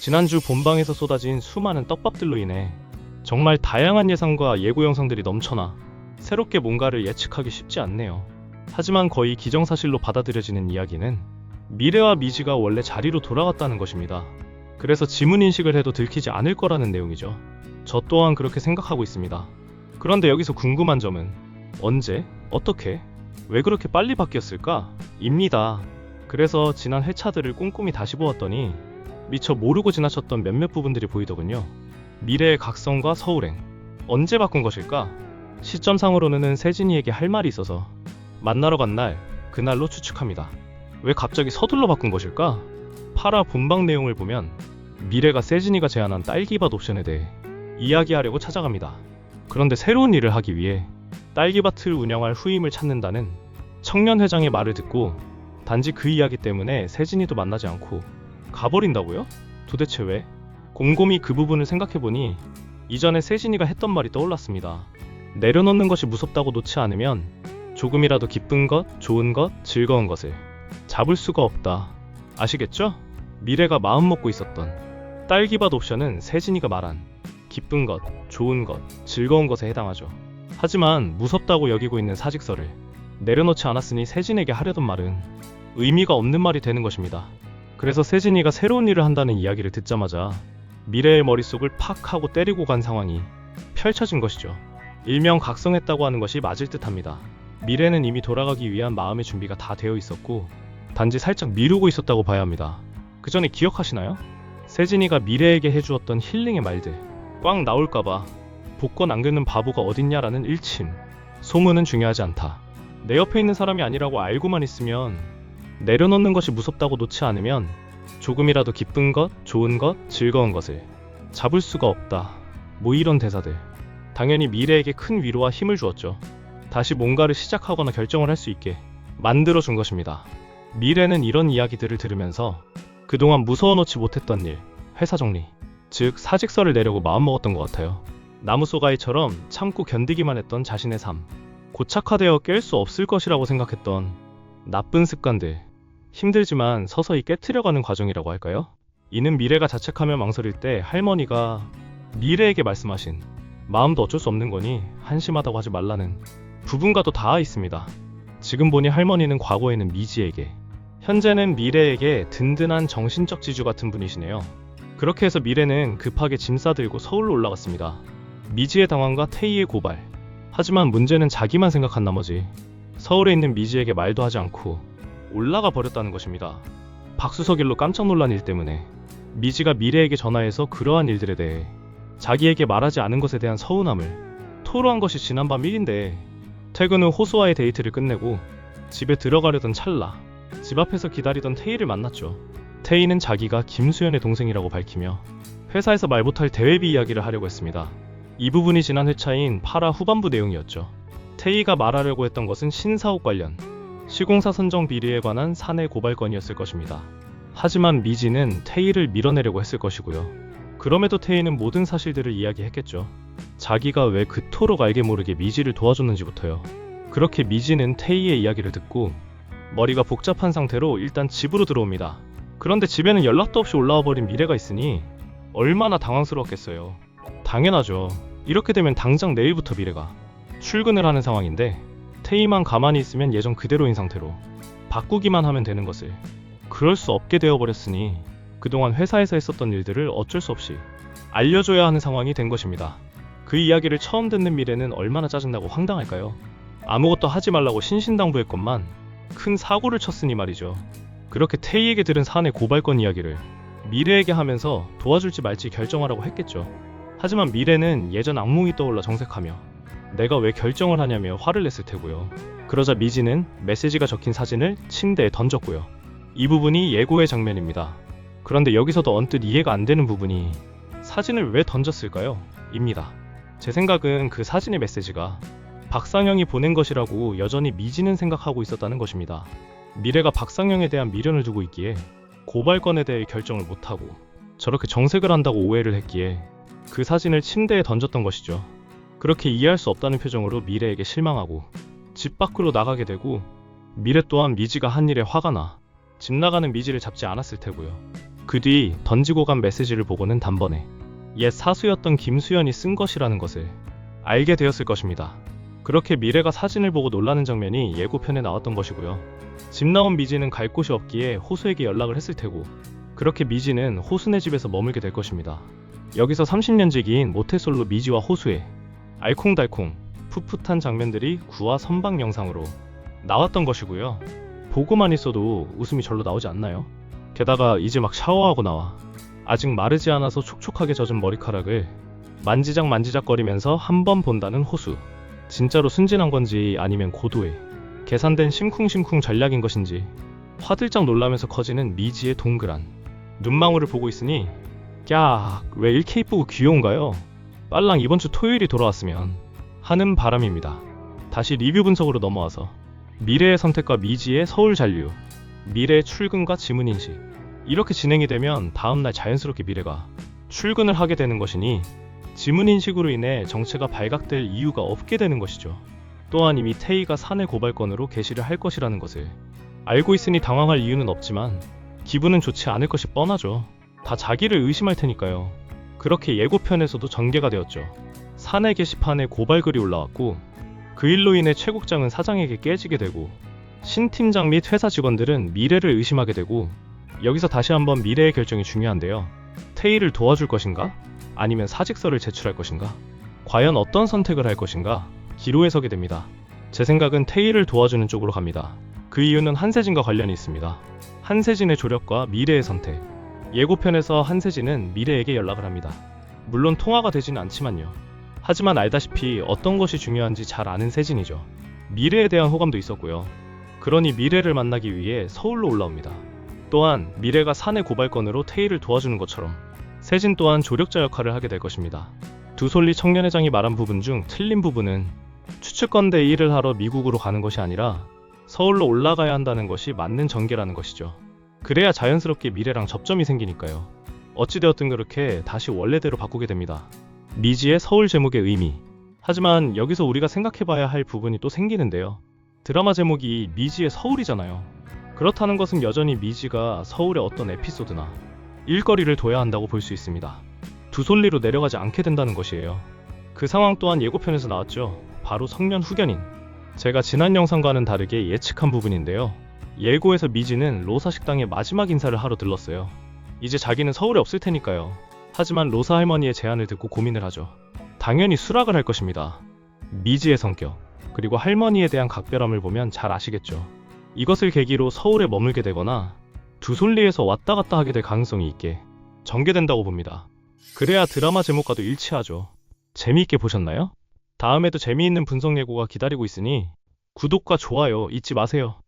지난주 본방에서 쏟아진 수많은 떡밥들로 인해 정말 다양한 예상과 예고 영상들이 넘쳐나 새롭게 뭔가를 예측하기 쉽지 않네요. 하지만 거의 기정사실로 받아들여지는 이야기는 미래와 미지가 원래 자리로 돌아갔다는 것입니다. 그래서 지문인식을 해도 들키지 않을 거라는 내용이죠. 저 또한 그렇게 생각하고 있습니다. 그런데 여기서 궁금한 점은 언제, 어떻게, 왜 그렇게 빨리 바뀌었을까? 입니다. 그래서 지난 회차들을 꼼꼼히 다시 보았더니 미처 모르고 지나쳤던 몇몇 부분들이 보이더군요. 미래의 각성과 서울행, 언제 바꾼 것일까? 시점상으로는 세진이에게 할 말이 있어서 만나러 간 날, 그날로 추측합니다. 왜 갑자기 서둘러 바꾼 것일까? 파라 본방 내용을 보면 미래가 세진이가 제안한 딸기밭 옵션에 대해 이야기하려고 찾아갑니다. 그런데 새로운 일을 하기 위해 딸기밭을 운영할 후임을 찾는다는 청년 회장의 말을 듣고 단지 그 이야기 때문에 세진이도 만나지 않고 가버린다고요? 도대체 왜? 곰곰이 그 부분을 생각해보니 이전에 세진이가 했던 말이 떠올랐습니다. 내려놓는 것이 무섭다고 놓지 않으면 조금이라도 기쁜 것, 좋은 것, 즐거운 것을 잡을 수가 없다. 아시겠죠? 미래가 마음먹고 있었던 딸기밭 옵션은 세진이가 말한 기쁜 것, 좋은 것, 즐거운 것에 해당하죠. 하지만 무섭다고 여기고 있는 사직서를 내려놓지 않았으니 세진에게 하려던 말은 의미가 없는 말이 되는 것입니다. 그래서 세진이가 새로운 일을 한다는 이야기를 듣자마자 미래의 머릿속을 팍 하고 때리고 간 상황이 펼쳐진 것이죠. 일명 각성했다고 하는 것이 맞을 듯합니다. 미래는 이미 돌아가기 위한 마음의 준비가 다 되어 있었고 단지 살짝 미루고 있었다고 봐야 합니다. 그 전에 기억하시나요? 세진이가 미래에게 해주었던 힐링의 말들, 꽝 나올까봐 복권 안 긁는 바보가 어딨냐라는 일침. 소문은 중요하지 않다. 내 옆에 있는 사람이 아니라고 알고만 있으면, 내려놓는 것이 무섭다고 놓지 않으면 조금이라도 기쁜 것, 좋은 것, 즐거운 것을 잡을 수가 없다. 뭐 이런 대사들. 당연히 미래에게 큰 위로와 힘을 주었죠. 다시 뭔가를 시작하거나 결정을 할 수 있게 만들어준 것입니다. 미래는 이런 이야기들을 들으면서 그동안 무서워놓지 못했던 일, 회사 정리, 즉 사직서를 내려고 마음먹었던 것 같아요. 나무속 아이처럼 참고 견디기만 했던 자신의 삶, 고착화되어 깰 수 없을 것이라고 생각했던 나쁜 습관들, 힘들지만 서서히 깨트려가는 과정이라고 할까요? 이는 미래가 자책하며 망설일 때 할머니가 미래에게 말씀하신 마음도 어쩔 수 없는 거니 한심하다고 하지 말라는 부분과도 닿아 있습니다. 지금 보니 할머니는 과거에는 미지에게, 현재는 미래에게 든든한 정신적 지주 같은 분이시네요. 그렇게 해서 미래는 급하게 짐 싸들고 서울로 올라갔습니다. 미지의 당황과 태희의 고발. 하지만 문제는 자기만 생각한 나머지 서울에 있는 미지에게 말도 하지 않고 올라가 버렸다는 것입니다. 박수석 일로 깜짝 놀란 일 때문에 미지가 미래에게 전화해서 그러한 일들에 대해 자기에게 말하지 않은 것에 대한 서운함을 토로한 것이 지난밤 일인데, 퇴근 후 호수와의 데이트를 끝내고 집에 들어가려던 찰나 집 앞에서 기다리던 태희를 만났죠. 태희는 자기가 김수현의 동생이라고 밝히며 회사에서 말 못할 대회비 이야기를 하려고 했습니다. 이 부분이 지난 회차인 파라 후반부 내용이었죠. 태희가 말하려고 했던 것은 신사옥 관련 시공사 선정 비리에 관한 사내 고발건이었을 것입니다. 하지만 미지는 태희를 밀어내려고 했을 것이고요. 그럼에도 태희는 모든 사실들을 이야기했겠죠. 자기가 왜 그토록 알게 모르게 미지를 도와줬는지부터요. 그렇게 미지는 태희의 이야기를 듣고 머리가 복잡한 상태로 일단 집으로 들어옵니다. 그런데 집에는 연락도 없이 올라와 버린 미래가 있으니 얼마나 당황스러웠겠어요. 당연하죠. 이렇게 되면 당장 내일부터 미래가 출근을 하는 상황인데 태희만 가만히 있으면 예전 그대로인 상태로 바꾸기만 하면 되는 것을 그럴 수 없게 되어버렸으니 그동안 회사에서 했었던 일들을 어쩔 수 없이 알려줘야 하는 상황이 된 것입니다. 그 이야기를 처음 듣는 미래는 얼마나 짜증나고 황당할까요? 아무것도 하지 말라고 신신당부했건만 큰 사고를 쳤으니 말이죠. 그렇게 태희에게 들은 사내 고발건 이야기를 미래에게 하면서 도와줄지 말지 결정하라고 했겠죠. 하지만 미래는 예전 악몽이 떠올라 정색하며 내가 왜 결정을 하냐며 화를 냈을 테고요. 그러자 미지는 메시지가 적힌 사진을 침대에 던졌고요. 이 부분이 예고의 장면입니다. 그런데 여기서도 언뜻 이해가 안 되는 부분이 사진을 왜 던졌을까요? 입니다. 제 생각은 그 사진의 메시지가 박상영이 보낸 것이라고 여전히 미지는 생각하고 있었다는 것입니다. 미래가 박상영에 대한 미련을 두고 있기에 고발건에 대해 결정을 못하고 저렇게 정색을 한다고 오해를 했기에 그 사진을 침대에 던졌던 것이죠. 그렇게 이해할 수 없다는 표정으로 미래에게 실망하고 집 밖으로 나가게 되고, 미래 또한 미지가 한 일에 화가 나 집 나가는 미지를 잡지 않았을 테고요. 그 뒤 던지고 간 메시지를 보고는 단번에 옛 사수였던 김수연이 쓴 것이라는 것을 알게 되었을 것입니다. 그렇게 미래가 사진을 보고 놀라는 장면이 예고편에 나왔던 것이고요. 집 나온 미지는 갈 곳이 없기에 호수에게 연락을 했을 테고, 그렇게 미지는 호수네 집에서 머물게 될 것입니다. 여기서 30년 지기인 모태솔로 미지와 호수의 알콩달콩 풋풋한 장면들이 구화 선박 영상으로 나왔던 것이고요. 보고만 있어도 웃음이 절로 나오지 않나요? 게다가 이제 막 샤워하고 나와 아직 마르지 않아서 촉촉하게 젖은 머리카락을 만지작거리면서 한 번 본다는 호수. 진짜로 순진한 건지 아니면 고도의 계산된 심쿵심쿵 전략인 것인지 화들짝 놀라면서 커지는 미지의 동그란 눈망울을 보고 있으니 야, 왜 이렇게 이쁘고 귀여운가요? 빨랑 이번 주 토요일이 돌아왔으면 하는 바람입니다. 다시 리뷰 분석으로 넘어와서 미래의 선택과 미지의 서울 잔류, 미래의 출근과 지문인식, 이렇게 진행이 되면 다음날 자연스럽게 미래가 출근을 하게 되는 것이니 지문인식으로 인해 정체가 발각될 이유가 없게 되는 것이죠. 또한 이미 태희가 사내 고발건으로 게시를 할 것이라는 것을 알고 있으니 당황할 이유는 없지만 기분은 좋지 않을 것이 뻔하죠. 다 자기를 의심할 테니까요. 그렇게 예고편에서도 전개가 되었죠. 사내 게시판에 고발글이 올라왔고, 그 일로 인해 최 국장은 사장에게 깨지게 되고, 신 팀장 및 회사 직원들은 미래를 의심하게 되고, 여기서 다시 한번 미래의 결정이 중요한데요. 태희를 도와줄 것인가? 아니면 사직서를 제출할 것인가? 과연 어떤 선택을 할 것인가? 기로에 서게 됩니다. 제 생각은 태희를 도와주는 쪽으로 갑니다. 그 이유는 한세진과 관련이 있습니다. 한세진의 조력과 미래의 선택. 예고편에서 한세진은 미래에게 연락을 합니다. 물론 통화가 되지는 않지만요. 하지만 알다시피 어떤 것이 중요한지 잘 아는 세진이죠. 미래에 대한 호감도 있었고요. 그러니 미래를 만나기 위해 서울로 올라옵니다. 또한 미래가 사내 고발건으로 태희를 도와주는 것처럼 세진 또한 조력자 역할을 하게 될 것입니다. 두솔리 청년회장이 말한 부분 중 틀린 부분은 추측건대 일을 하러 미국으로 가는 것이 아니라 서울로 올라가야 한다는 것이 맞는 전개라는 것이죠. 그래야 자연스럽게 미래랑 접점이 생기니까요. 어찌되었든 그렇게 다시 원래대로 바꾸게 됩니다. 미지의 서울 제목의 의미. 하지만 여기서 우리가 생각해봐야 할 부분이 또 생기는데요. 드라마 제목이 미지의 서울이잖아요. 그렇다는 것은 여전히 미지가 서울의 어떤 에피소드나 일거리를 둬야 한다고 볼 수 있습니다. 두솔리로 내려가지 않게 된다는 것이에요. 그 상황 또한 예고편에서 나왔죠. 바로 성년 후견인. 제가 지난 영상과는 다르게 예측한 부분인데요. 예고에서 미지는 로사 식당에 마지막 인사를 하러 들렀어요. 이제 자기는 서울에 없을 테니까요. 하지만 로사 할머니의 제안을 듣고 고민을 하죠. 당연히 수락을 할 것입니다. 미지의 성격, 그리고 할머니에 대한 각별함을 보면 잘 아시겠죠. 이것을 계기로 서울에 머물게 되거나 두솔리에서 왔다 갔다 하게 될 가능성이 있게 전개된다고 봅니다. 그래야 드라마 제목과도 일치하죠. 재미있게 보셨나요? 다음에도 재미있는 분석 예고가 기다리고 있으니 구독과 좋아요 잊지 마세요.